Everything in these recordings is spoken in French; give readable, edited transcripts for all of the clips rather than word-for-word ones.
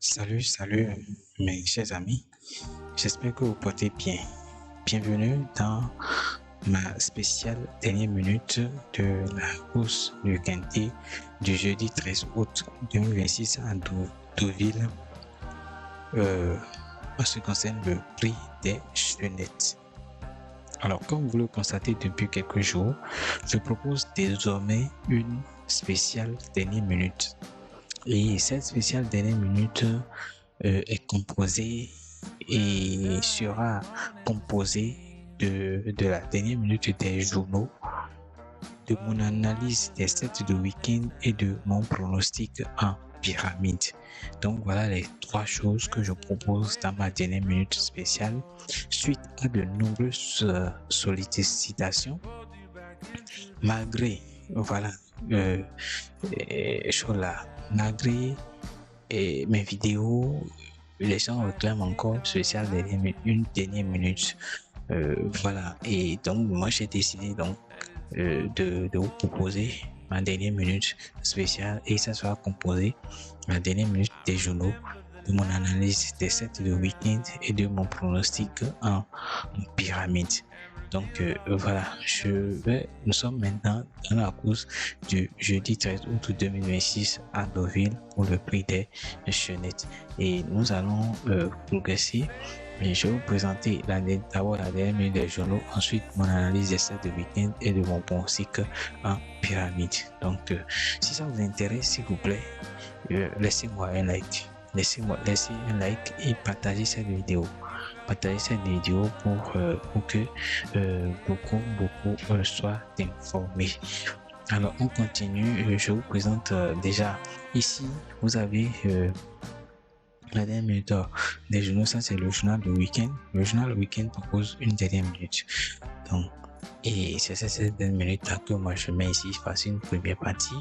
Salut mes chers amis. J'espère que vous portez bien. Bienvenue dans ma spéciale dernière minute de la course du Quintet du jeudi 13 août 2026 à Deauville en ce qui concerne le prix des Chenettes. Alors, comme vous le constatez depuis quelques jours, je propose désormais une spéciale dernière minute. Et cette spéciale dernière minute est composée et sera composée de la dernière minute des journaux, de mon analyse des sets de week-end et de mon pronostic en pyramide. Donc voilà les trois choses que je propose dans ma dernière minute spéciale suite à de nombreuses sollicitations malgré malgré mes vidéos, les gens réclament encore une dernière minute. Et donc moi j'ai décidé de vous proposer ma dernière minute spéciale et ça sera composé la dernière minute des journaux, de mon analyse des sets de week-end et de mon pronostic en pyramide. Donc nous sommes maintenant dans la course du jeudi 13 août 2026 à Deauville pour le prix des Chenettes. Et nous allons progresser. Et je vais vous présenter d'abord la dernière minute des journaux, ensuite mon analyse des sets de week-end et de mon pronostic en pyramide. Donc si ça vous intéresse, s'il vous plaît, laissez-moi un like. Laissez un like et partagez cette vidéo. Partagez cette vidéo pour que beaucoup soient informés. Alors on continue. Je vous présente déjà ici. Vous avez la dernière minute des journaux. Ça c'est le journal de week-end. Le journal de week-end propose une dernière minute. Donc et c'est cette dernière minute là que moi je mets ici. Je passe une première partie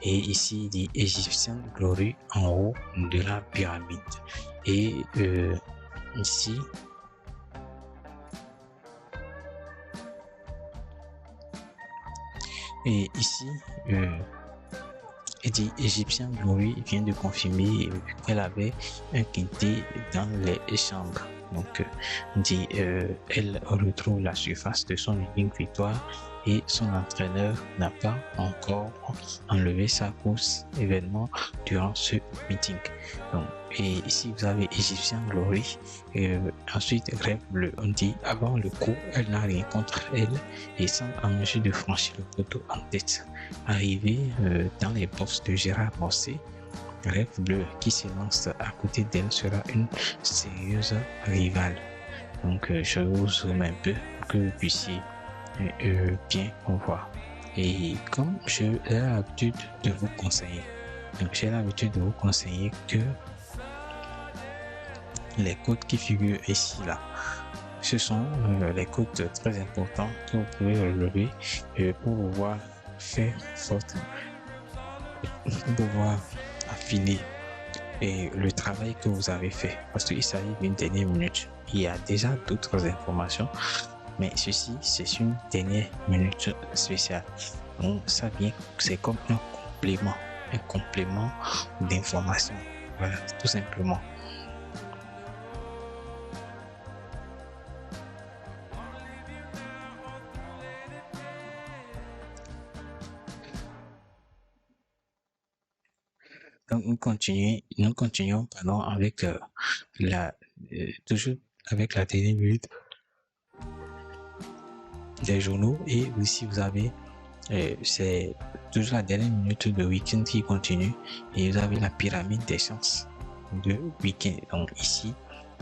et ici il dit Égyptien Glory en haut de la pyramide. Et ici il dit Égyptien Glory vient de confirmer qu'elle avait un quintet dans les chambres. Donc, elle retrouve la surface de son unique victoire et son entraîneur n'a pas encore enlevé sa course événement durant ce meeting. Donc, et ici vous avez Égyptien Glory. Ensuite, Rêve Bleu. On dit avant le coup, elle n'a rien contre elle et semble en mesure de franchir le poteau en tête. Arrivé dans les boxes de Gérard Morcé, Rêve Bleu qui se lance à côté d'elle sera une sérieuse rivale. Donc je vous zoome un peu pour que vous puissiez bien voir. Et comme j'ai l'habitude de vous conseiller, que les codes qui figurent ici là, ce sont les codes très importants que vous pouvez relever pour pouvoir faire sorte, pour pouvoir affiner et le travail que vous avez fait, parce qu'il s'agit d'une dernière minute. Il y a déjà d'autres informations, mais ceci c'est une dernière minute spéciale. Donc ça vient, c'est comme un complément d'information. Voilà, tout simplement. Donc nous continuons avec toujours avec la dernière minute des journaux. Et aussi vous avez c'est toujours la dernière minute de week-end qui continue et vous avez la pyramide des chances de week-end. Donc ici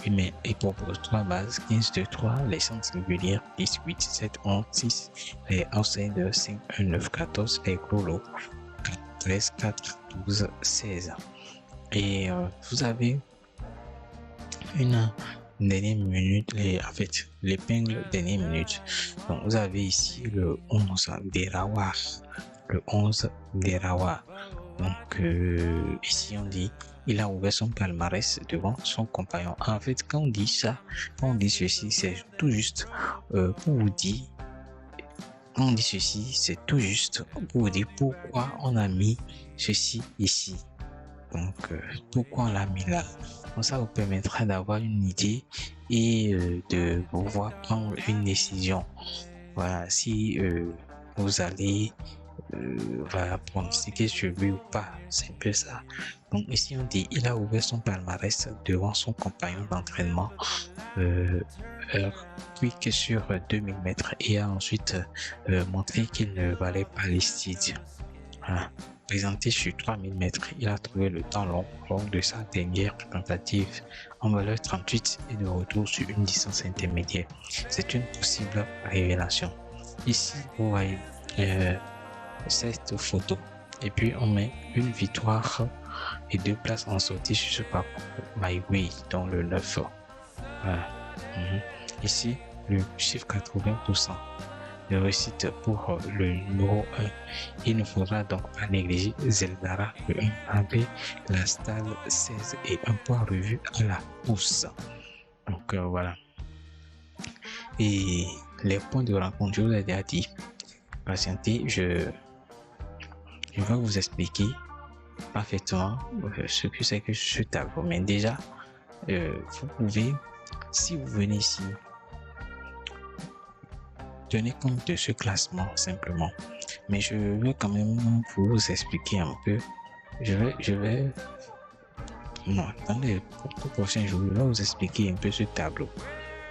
il propose 3 bases, 15, 2, 3, les chances régulières, 10, 8, 7, 11, 6, les outsiders, 5, 1, 9, 14, les gros lots, 13, 4, 12, 16. Et vous avez une dernière minute, l'épingle dernière minute. Donc vous avez ici le 11 d'Erawar. Donc ici on dit il a ouvert son palmarès devant son compagnon. En fait, quand on dit ceci, c'est tout juste pour vous dire. On dit ceci, c'est tout juste pour vous dire pourquoi on a mis ceci ici. Donc, pourquoi on l'a mis là? Donc, ça vous permettra d'avoir une idée et de pouvoir prendre une décision. Voilà, si vous allez va pronostiquer sur lui ou pas. C'est un peu ça. Donc ici on dit il a ouvert son palmarès devant son compagnon d'entraînement quick sur 2000 mètres et a ensuite montré qu'il ne valait pas les Steeds. Voilà. Présenté sur 3000 mètres, il a trouvé le temps long lors de sa dernière tentative en valeur 38 et de retour sur une distance intermédiaire. C'est une possible révélation. Ici, vous voyez cette photo et puis on met une victoire et 2 places en sortie sur ce parcours My Way dans le 9. Voilà. Ici, le chiffre 80%. De réussite pour le numéro 1. Il ne faudra donc pas négliger Zeldara, le 1 AB, la Stal 16 et un point revu à la pousse. Donc voilà. Et les points de rencontre, je vous ai déjà dit. Patientez, je vais vous expliquer parfaitement ce que c'est que ce tableau. Mais déjà, vous pouvez, si vous venez ici, tenez compte de ce classement simplement. Mais je vais quand même vous expliquer un peu. Je vais non, dans les prochains jours, je vais vous expliquer un peu ce tableau.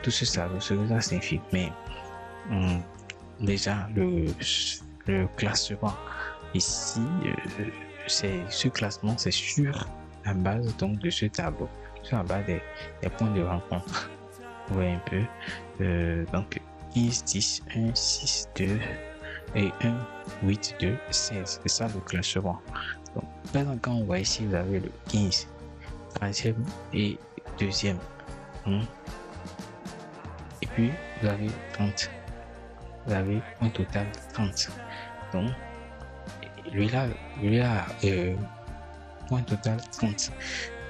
Tout ce tableau, ce que ça signifie. Mais déjà, le classement ici, ce classement, c'est sur la base donc de ce tableau, sur la base des points de rencontre. Vous voyez un peu. Donc, 15, 10, 1, 6, 2 et 1, 8, 2, 16. C'est ça le classement. Donc, par exemple, quand on voit ici, vous avez le 15, 30e et 2e. Et puis, vous avez 30. Vous avez un total 30. Donc, lui là, point total 30.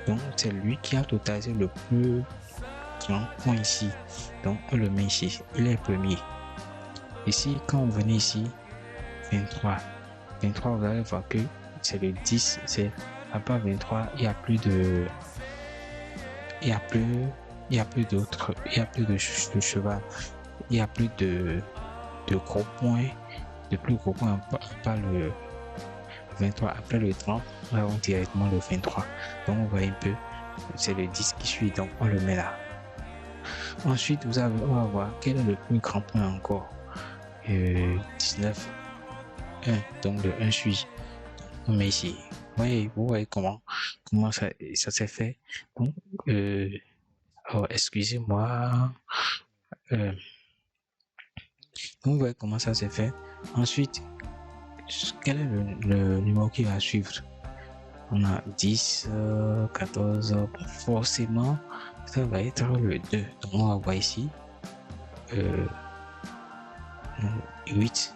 Donc, c'est lui qui a totalisé le plus grand point ici. Donc, on le met ici. Il est premier. Ici, quand vous venez ici, 23. 23, vous allez voir que c'est le 10. C'est à part 23, il n'y a plus de. Il n'y a plus d'autres. Il n'y a plus de cheval. Il n'y a plus de gros points. De plus gros points, pas le 23. Après le 30, on va directement le 23. Donc, on voit un peu. C'est le 10 qui suit. Donc, on le met là. Ensuite, on va voir quel est le plus grand point encore. 19. 1. Donc, le 1 suit. On met ici. Vous voyez comment ça s'est fait. Donc, excusez-moi. Vous voyez comment ça s'est fait. Ensuite, quel est le numéro qui va suivre? On a 10, 14, forcément, ça va être le 2. Donc, on va voir ici. 8.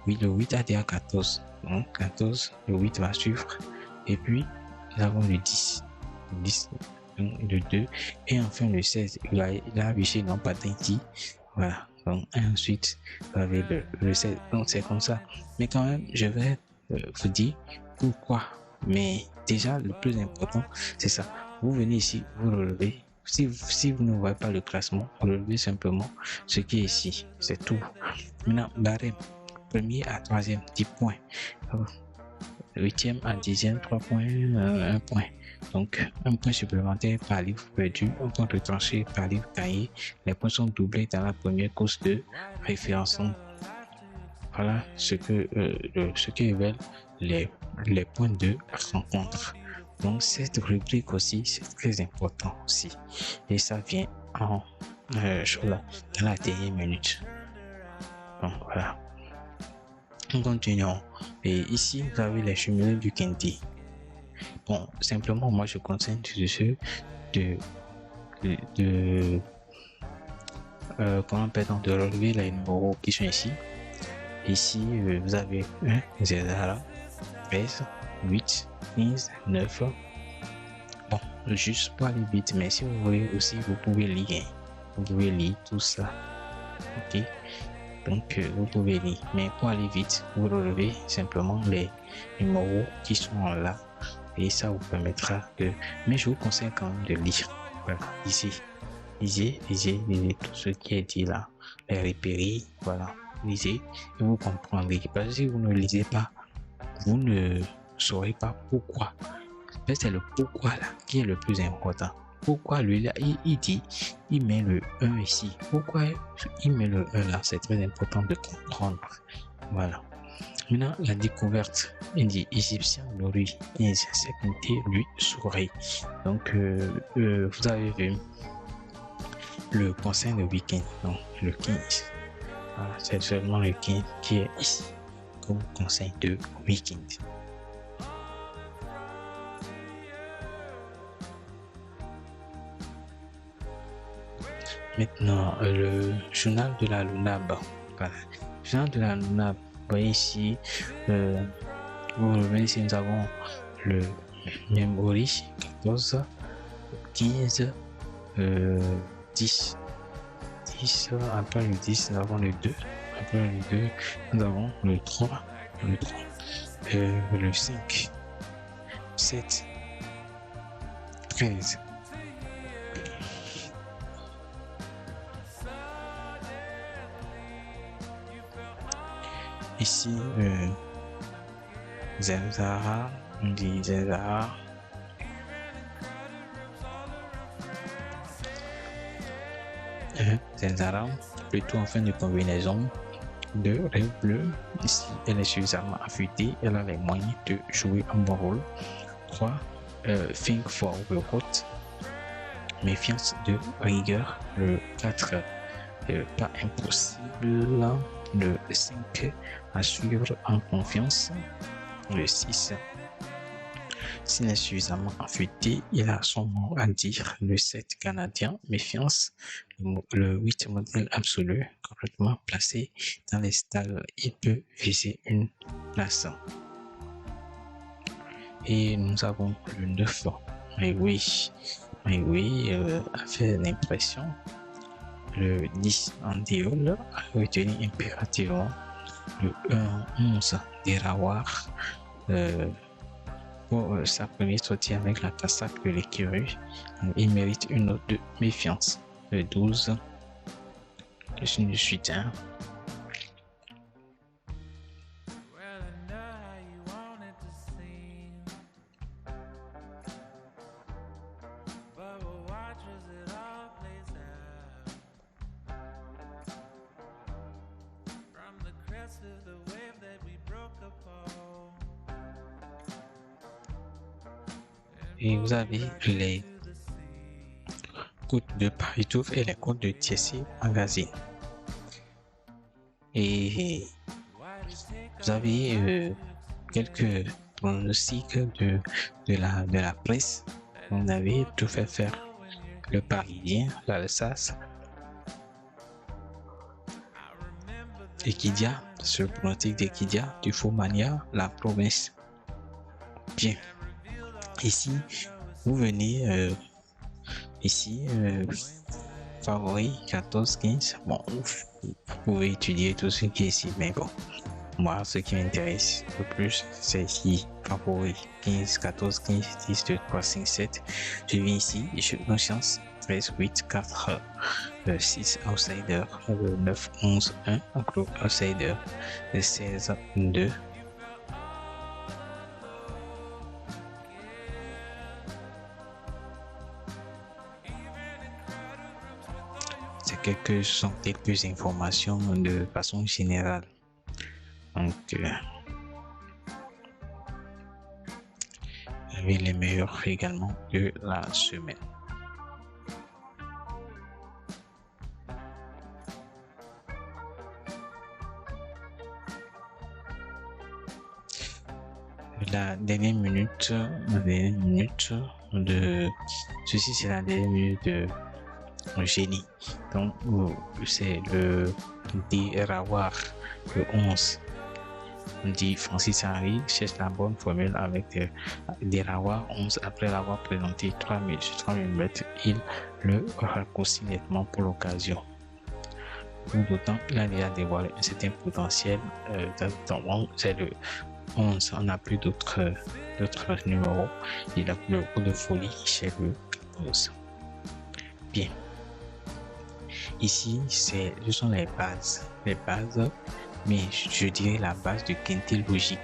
Oui, le 8 a déjà 14. Donc, 14, le 8 va suivre. Et puis, nous avons le 10. 10, donc le 2. Et enfin, le 16. Il a affiché non pas d'ici. Voilà. Donc, ensuite, vous avez le 16. Donc, c'est comme ça. Mais quand même, je vais vous dire pourquoi. Mais déjà, le plus important, c'est ça. Vous venez ici, vous relevez. Si vous ne voyez pas le classement, vous relevez simplement ce qui est ici. C'est tout. Maintenant, barème. Premier à troisième, 10 points. 8e à 10e, 3 points, 1 point. Donc, un point supplémentaire par livre perdu, un point retranché par livre gagné. Les points sont doublés dans la première course de référencement. Voilà ce qui révèle les points de rencontre. Donc, cette rubrique aussi, c'est très important aussi. Et ça vient dans la dernière minute. Donc, voilà. Nous continuons. Et ici, vous avez les chemins du Kendi. Bon, simplement, moi, je conseille de ceux de relever les numéros qui sont ici. Ici, vous avez 1, 0, 13, 8, 15, 9. Bon, juste pour aller vite, mais si vous voulez aussi, vous pouvez lire. Vous pouvez lire tout ça. Ok. Donc, vous pouvez lire. Mais pour aller vite, vous relevez simplement les numéros qui sont là. et ça vous permettra de... Mais je vous conseille quand même de lire. Voilà, lisez tout ce qui est dit là, les répéries, voilà, lisez et vous comprendrez. Parce que si vous ne lisez pas, vous ne saurez pas pourquoi. C'est le pourquoi là qui est le plus important. Pourquoi lui là, il dit, il met le 1 ici. Pourquoi il met le 1 là? C'est très important de comprendre. Voilà. Maintenant, la découverte. Il dit Égyptien nourrit et insécurité lui sourit. Donc, vous avez vu le conseil de week-end. Donc, le 15. Voilà, c'est seulement le 15 qui est ici comme conseil de week-end. Maintenant, le journal de la Lunab. Voilà. Le journal de la Lunab. Vous voyez ici, vous revenez ici, nous avons le memory 14, 15, 10. 10, après le 10, nous avons le 2. Après le 2, nous avons le 3, le 5, 7, 13. Ici, Zenzara, on dit Zenzara. Zenzara, plutôt en fin de combinaison de rêve bleu. Ici, elle est suffisamment affûtée, elle a les moyens de jouer un bon rôle. 3. Think for the route. Méfiance de rigueur. Le 4. Pas impossible. Le 5, à suivre en confiance. Le 6, s'il est suffisamment affûté, il a son mot à dire. Le 7, canadien, méfiance. Le 8, modèle absolu, complètement placé dans les stalles, il peut viser une place. Et nous avons le 9, mais oui, a fait l'impression. Le 10 en déole a retenu impérativement. Le 11 d'Erawar pour sa première sortie avec la casaque de l'écureuil. Il mérite une note de méfiance. Le 12, je suis un. Et vous avez les côtes de Paris-Touf et les côtes de Thiessy Magazine. Et vous avez quelques pronostics de la presse. On avait tout fait faire le Parisien, l'Alsace, Equidia, ce pronostic d'Equidia, du Fomania, la province. Bien. Ici, vous venez ici, favori 14-15. Bon, vous pouvez étudier tout ce qui est ici, mais bon, moi, ce qui m'intéresse le plus, c'est ici, favori 15, 14, 15, 10, 2, 3, 5, 7. Je viens ici, j'ai une chance. 13, 8, 4, 6, outsider, 9, 11, 1, enclos, outsider, 16, 2. Ce sont quelques informations de façon générale. Donc, avec les meilleurs également de la semaine. La dernière minute de ceci, c'est la dernière minute de génie. Donc, c'est le Dirawar, le 11. On dit Francis Henry cherche la bonne formule avec Dirawar 11. Après l'avoir présenté 3000 sur 3000 mètres, il le raccourcit nettement pour l'occasion. Pour autant, il a déjà dévoilé un certain potentiel. C'est le 11, on n'a plus d'autres numéros. Et là, le coup de folie, c'est le 14. Bien. Ici, ce sont les bases. Mais je dirais la base du quintet logique.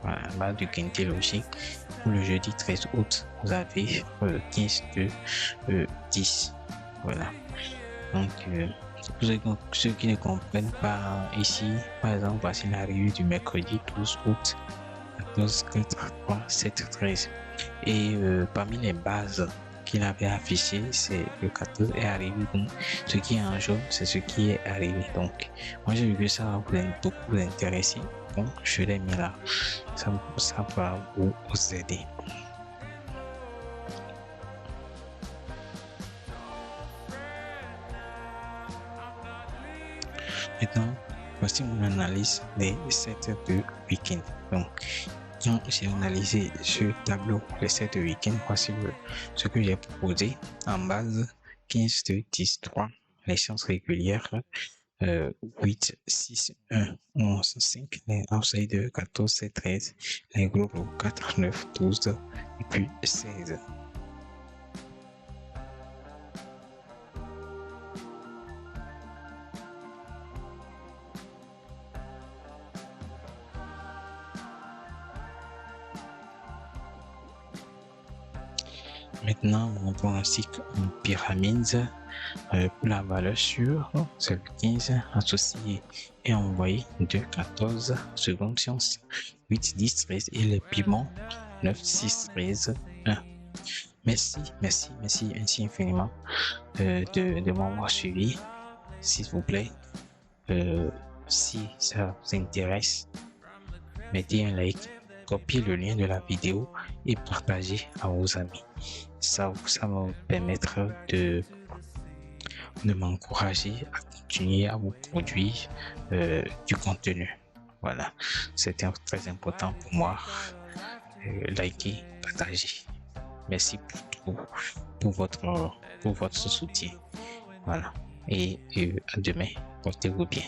Voilà, la base du quintet logique. Pour le jeudi 13 août, vous avez 15, 2, 10. Voilà. Donc, pour ceux qui ne comprennent pas ici, par exemple, voici l'arrivée du mercredi 12 août, 14, 4, 3, 7, 13. Et parmi les bases qu'il avait affichées, c'est le 14 est arrivé. Donc, ce qui est en jaune, c'est ce qui est arrivé. Donc, moi, j'ai vu que ça va beaucoup vous intéresser. Donc, je l'ai mis là. Ça va vous aider. Maintenant, voici mon analyse des sets de week-end. Donc, quand j'ai analysé ce tableau, les sets de week-end, voici ce que j'ai proposé en base 15, 2, 10, 3, les chances régulières, 8, 6, 1, 11, 5, les outsiders 14, 7, 13, les globaux 4, 9, 12 et puis 16. Maintenant, mon pronostic en pyramide pour la valeur sûre, c'est le 15 associé et envoyé de 14 secondes chance, 8, 10, 13 et les piments 9, 6, 13, 1. Merci infiniment de m'avoir suivi. S'il vous plaît, si ça vous intéresse, mettez un like, copiez le lien de la vidéo et partagez à vos amis. Ça va me permettre de m'encourager à continuer à vous produire du contenu. Voilà, c'était très important pour moi. Likez, partagez. Merci pour votre soutien. Voilà, et à demain. Portez-vous bien.